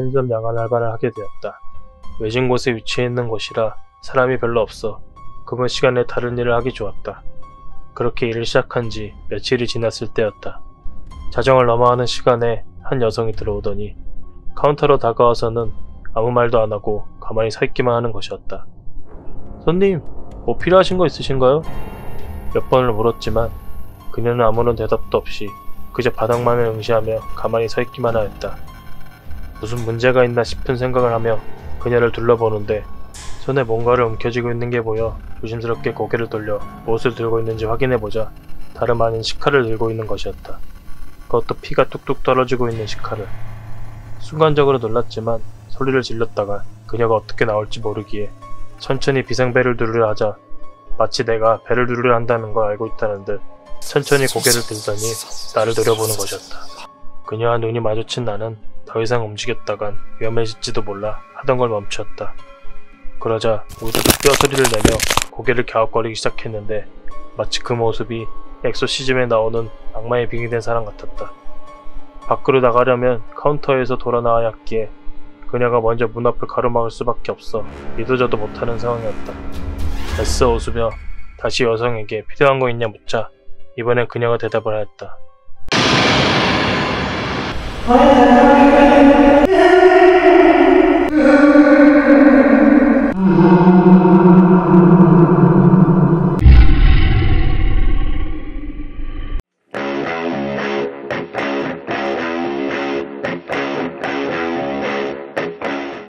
편의점 야간 알바를 하게 되었다. 외진 곳에 위치해 있는 곳이라 사람이 별로 없어 근무 시간에 다른 일을 하기 좋았다. 그렇게 일을 시작한 지 며칠이 지났을 때였다. 자정을 넘어가는 시간에 한 여성이 들어오더니 카운터로 다가와서는 아무 말도 안 하고 가만히 서 있기만 하는 것이었다. 손님, 뭐 필요하신 거 있으신가요? 몇 번을 물었지만 그녀는 아무런 대답도 없이 그저 바닥만을 응시하며 가만히 서 있기만 하였다. 무슨 문제가 있나 싶은 생각을 하며 그녀를 둘러보는데 손에 뭔가를 움켜쥐고 있는 게 보여 조심스럽게 고개를 돌려 무엇을 들고 있는지 확인해보자 다름 아닌 식칼을 들고 있는 것이었다. 그것도 피가 뚝뚝 떨어지고 있는 식칼을. 순간적으로 놀랐지만 소리를 질렀다가 그녀가 어떻게 나올지 모르기에 천천히 비상벨을 누르려 하자 마치 내가 배를 누르려 한다는 걸 알고 있다는 듯 천천히 고개를 들더니 나를 노려보는 것이었다. 그녀와 눈이 마주친 나는 더 이상 움직였다간 위험해질지도 몰라 하던 걸 멈추었다. 그러자 우두둑 뼈소리를 내며 고개를 갸웃거리기 시작했는데 마치 그 모습이 엑소시즘에 나오는 악마에 빙의된 사람 같았다. 밖으로 나가려면 카운터에서 돌아 나와야 했기에 그녀가 먼저 문 앞을 가로막을 수밖에 없어 믿어져도 못하는 상황이었다. 애써 웃으며 다시 여성에게 필요한 거 있냐 묻자 이번엔 그녀가 대답을 하였다.